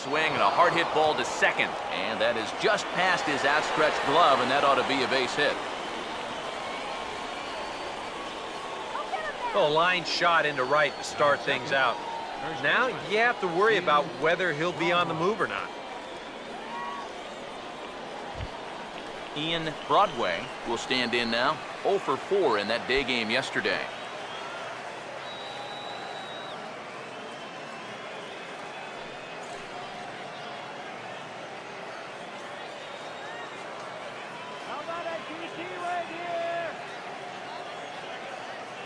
swing and a hard hit ball to second. And that is just past his outstretched glove, and that ought to be a base hit. Well, a line shot into right to start things out. Now you have to worry about whether he'll be on the move or not. Ian Broadway will stand in now. 0 for 4 in that day game yesterday.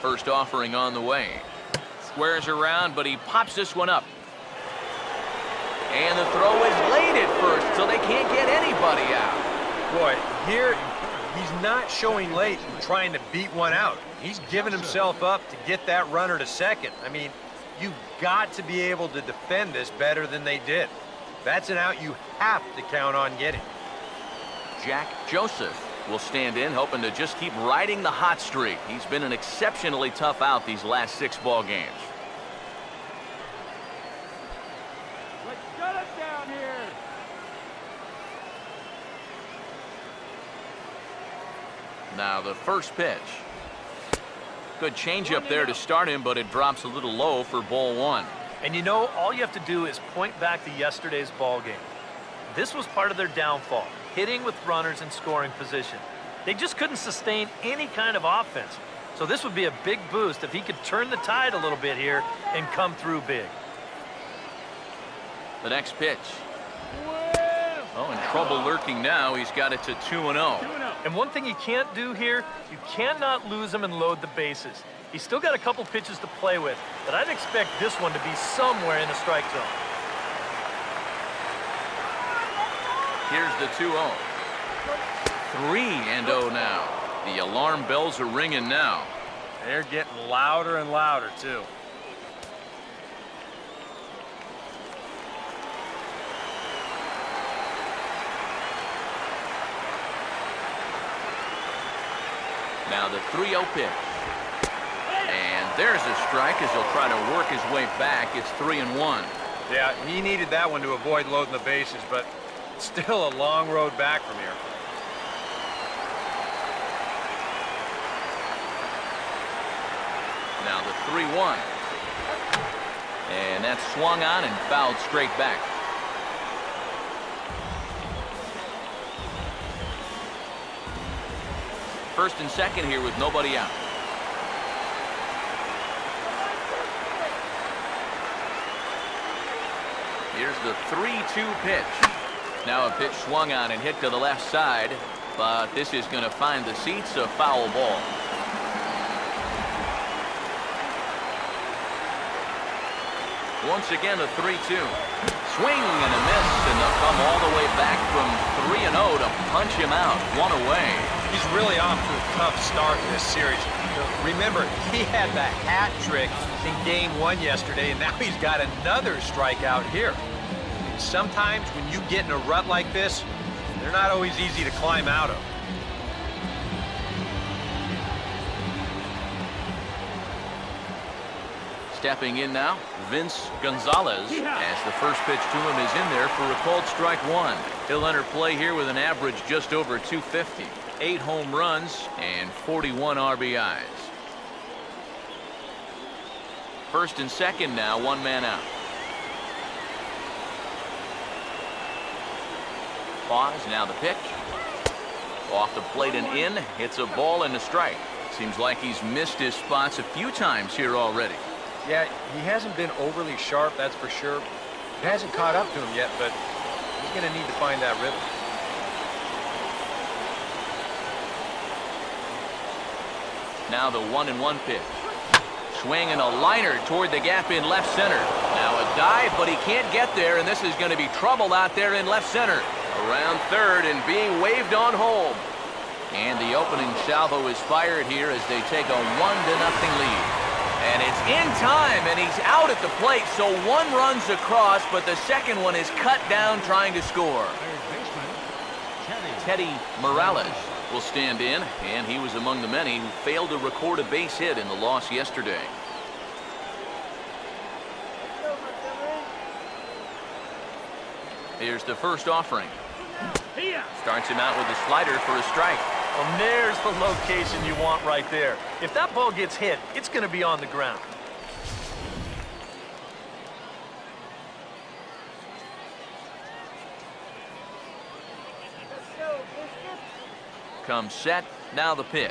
First offering on the way. Squares around, but he pops this one up. And the throw is late at first, so they can't get anybody out. Boy, here he's not showing late and trying to beat one out. He's giving himself up to get that runner to second. I mean, you've got to be able to defend this better than they did. That's an out you have to count on getting. Jack Joseph will stand in, hoping to just keep riding the hot streak. He's been an exceptionally tough out these last 6 ball games. Let's shut it down here. Now the first pitch. Good changeup there to start him, but it drops a little low for ball 1. And you know, all you have to do is point back to yesterday's ball game. This was part of their downfall, hitting with runners in scoring position. They just couldn't sustain any kind of offense. So this would be a big boost if he could turn the tide a little bit here and come through big. The next pitch. Oh, in trouble lurking now. He's got it to 2-0. And one thing you can't do here, you cannot lose him and load the bases. He's still got a couple pitches to play with, but I'd expect this one to be somewhere in the strike zone. Here's the 2-0. 3-0 now. The alarm bells are ringing now. They're getting louder and louder, too. Now the 3-0 pitch. And there's a strike as he'll try to work his way back. It's 3-1. Yeah, he needed that one to avoid loading the bases, but still a long road back from here. Now the 3-1. And that's swung on and fouled straight back. First and second here with nobody out. Here's the 3-2 pitch. Now a pitch swung on and hit to the left side, but this is going to find the seats, a foul ball. Once again, a 3-2. Swing and a miss, and they'll come all the way back from 3-0 to punch him out, 1 away. He's really off to a tough start in this series. Remember, he had the hat trick in Game 1 yesterday, and now he's got another strikeout here. Sometimes when you get in a rut like this, they're not always easy to climb out of. Stepping in now, Vince Gonzalez, as the first pitch to him is in there for a called strike 1. He'll enter play here with an average just over 250, 8 home runs, and 41 RBIs. First and second now, 1 man out. Pause, now the pitch. Off the plate and in, hits a ball and a strike. Seems like he's missed his spots a few times here already. Yeah, he hasn't been overly sharp, that's for sure. It hasn't caught up to him yet, but he's going to need to find that rhythm. Now the 1-1 pitch. Swing and a liner toward the gap in left center. Now a dive, but he can't get there, and this is going to be trouble out there in left center. Around third and being waved on home. And the opening salvo is fired here as they take a 1-0 lead. And it's in time, and he's out at the plate, so 1 runs across, but the second one is cut down trying to score. Teddy Morales will stand in, and he was among the many who failed to record a base hit in the loss yesterday. Here's the first offering. Starts him out with a slider for a strike. Well, there's the location you want right there. If that ball gets hit, it's going to be on the ground. Comes set, now the pitch.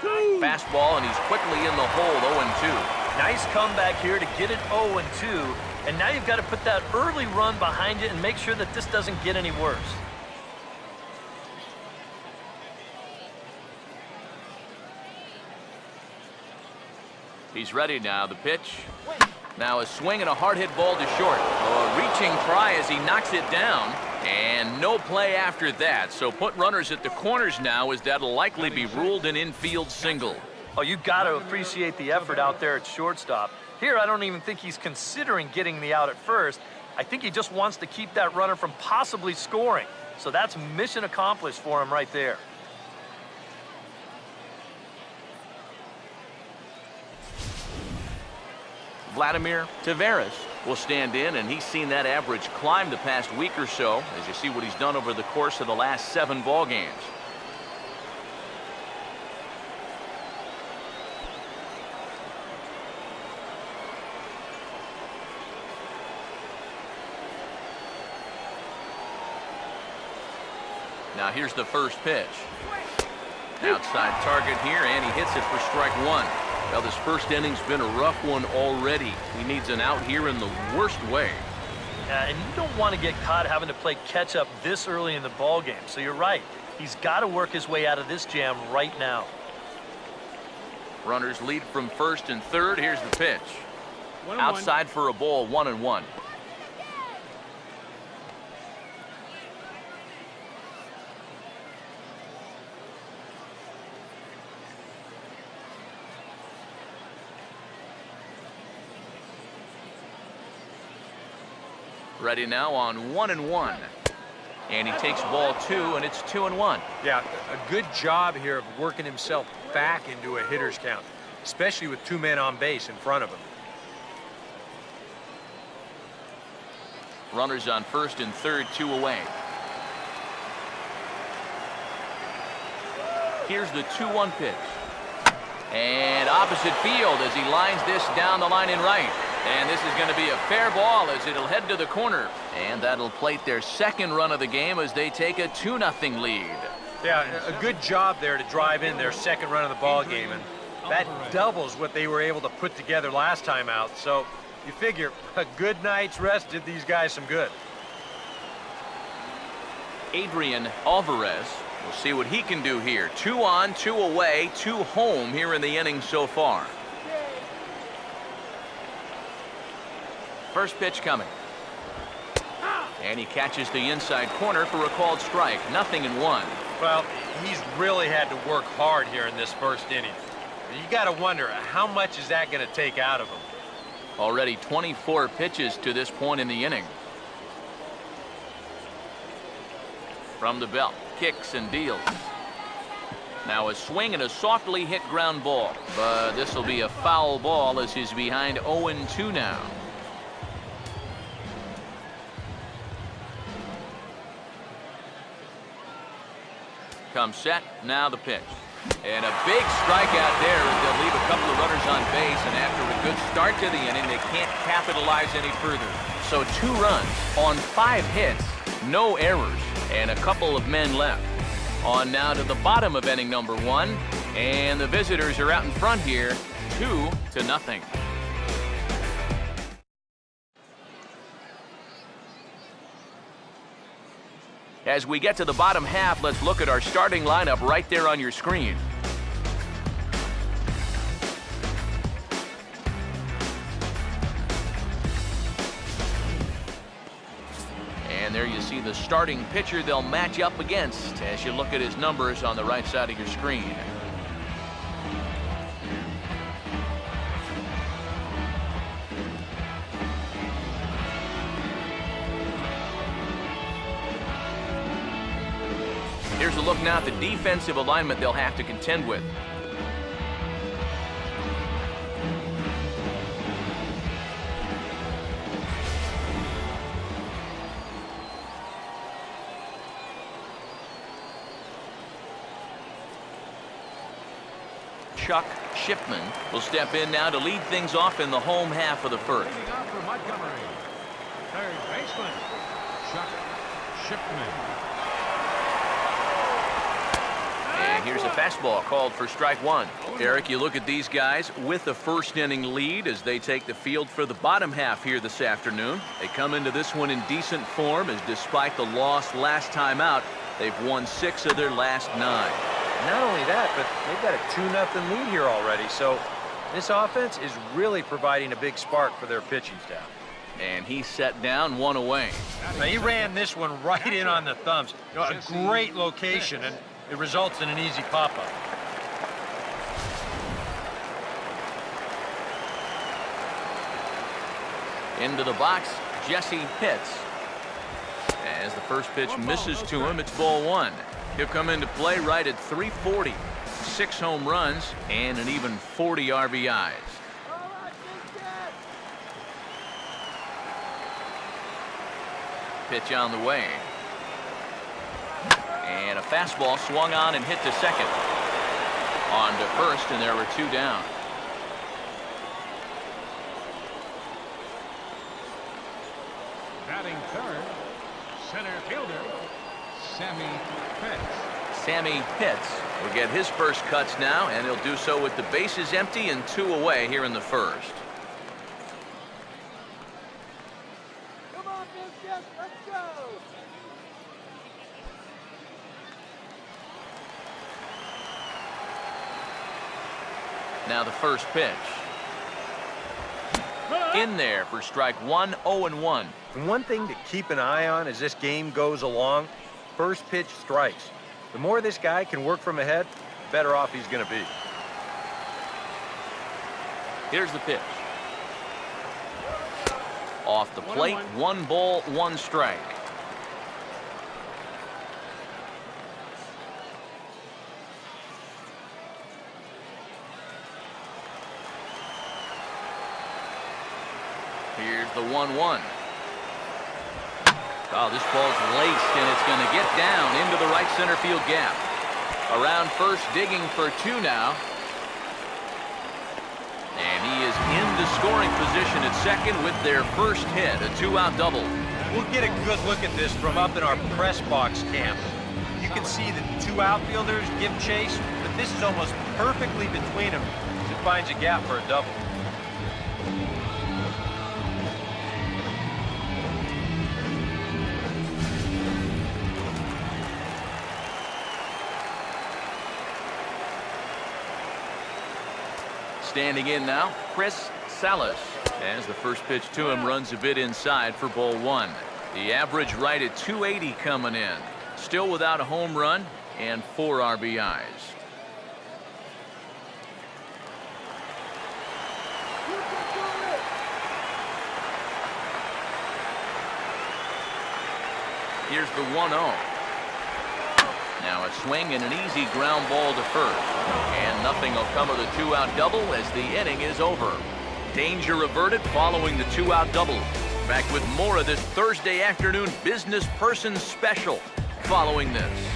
Fastball, and he's quickly in the hole, 0-2. Nice comeback here to get it 0-2, and now you've got to put that early run behind you and make sure that this doesn't get any worse. He's ready now, the pitch. Now a swing and a hard hit ball to short. A reaching try as he knocks it down, and no play after that. So put runners at the corners now, as that'll likely be ruled an infield single. Oh, you've got to appreciate the effort out there at shortstop. Here, I don't even think he's considering getting the out at first. I think he just wants to keep that runner from possibly scoring. So that's mission accomplished for him right there. Vladimir Tavares will stand in, and he's seen that average climb the past week or so, as you see what he's done over the course of the last 7 ball games. Now here's the first pitch. Outside target here, and he hits it for strike 1. Well, this first inning's been a rough one already. He needs an out here in the worst way. And you don't want to get caught having to play catch up this early in the ball game. So you're right. He's got to work his way out of this jam right now. Runners lead from first and third. Here's the pitch. Outside for a ball, 1-1. Ready now on 1-1. And he takes ball 2, and it's 2-1. Yeah, a good job here of working himself back into a hitter's count, especially with 2 men on base in front of him. Runners on first and third, 2 away. Here's the 2-1 pitch. And opposite field as he lines this down the line in right. And this is going to be a fair ball as it'll head to the corner. And that'll plate their second run of the game as they take a 2-0 lead. Yeah, a good job there to drive in their second run of the ball game, and that doubles what they were able to put together last time out. So you figure a good night's rest did these guys some good. Adrian Alvarez, we'll see what he can do here. 2 on, 2 away, 2 home here in the inning so far. First pitch coming. And he catches the inside corner for a called strike. 0-1. Well, he's really had to work hard here in this first inning. You got to wonder, how much is that going to take out of him? Already 24 pitches to this point in the inning. From the belt, kicks and deals. Now a swing and a softly hit ground ball. But this will be a foul ball as he's behind 0-2 now. Comes set, now the pitch. And a big strikeout there as they'll leave a couple of runners on base, and after a good start to the inning, they can't capitalize any further. So 2 runs on 5 hits, no errors, and a couple of men left. On now to the bottom of inning number 1, and the visitors are out in front here, 2-0. As we get to the bottom half, let's look at our starting lineup right there on your screen. And there you see the starting pitcher they'll match up against as you look at his numbers on the right side of your screen. Here's a look now at the defensive alignment they'll have to contend with. Chuck Shipman will step in now to lead things off in the home half of the first. Leading off for Montgomery. Third baseman, Chuck Shipman. And here's a fastball called for strike one. Eric, you look at these guys with a first inning lead as they take the field for the bottom half here this afternoon. They come into this one in decent form as despite the loss last time out, they've won 6 of their last 9. Not only that, but they've got a 2-0 lead here already. So this offense is really providing a big spark for their pitching staff. And he set down 1 away. Now, he ran this one right in on the thumbs. You know, a great location, and it results in an easy pop-up. Into the box, Jesse Pitts. As the first pitch misses to him, it's ball 1. He'll come into play right at 340. 6 home runs and an even 40 RBIs. Pitch on the way. And a fastball swung on and hit to second. On to first, and there were 2 down. Batting third, center fielder, Sammy Pitts. Sammy Pitts will get his first cuts now, and he'll do so with the bases empty and 2 away here in the first. Come on, Biscuit, let's go! Now the first pitch. In there for strike 1, 0-1. And one thing to keep an eye on as this game goes along, first pitch strikes. The more this guy can work from ahead, the better off he's going to be. Here's the pitch. Off the plate, 1 ball, 1 strike. Here's the 1-1. Oh, this ball's laced, and it's going to get down into the right center field gap. Around first, digging for 2 now. And he is into scoring position at second with their first hit, a 2-out double. We'll get a good look at this from up in our press box camp. You can see the 2 outfielders give chase, but this is almost perfectly between them as it finds a gap for a double. Standing in now, Chris Salas. As the first pitch to him runs a bit inside for ball 1. The average right at 280 coming in. Still without a home run and 4 RBIs. Here's the 1-0. Now a swing and an easy ground ball to first. And nothing will come of the 2-out double as the inning is over. Danger averted following the 2-out double. Back with more of this Thursday afternoon business person special following this.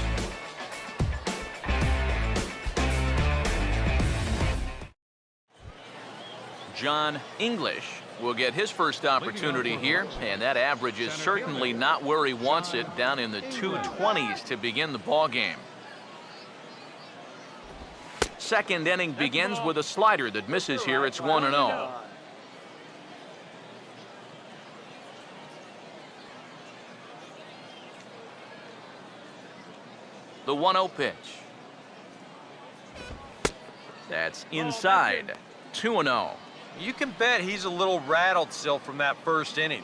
John English will get his first opportunity here, and that average is certainly not where he wants it, down in the 220s to begin the ball game. Second inning begins with a slider that misses here. It's 1-0. The 1-0 pitch. That's inside. 2-0. You can bet he's a little rattled still from that first inning.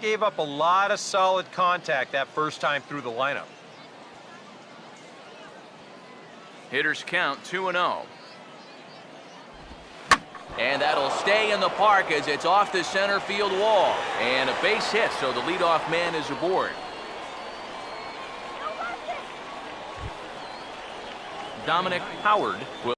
He gave up a lot of solid contact that first time through the lineup. Hitters count 2-0. And that'll stay in the park as it's off the center field wall. And a base hit, so the leadoff man is aboard. Dominic Howard will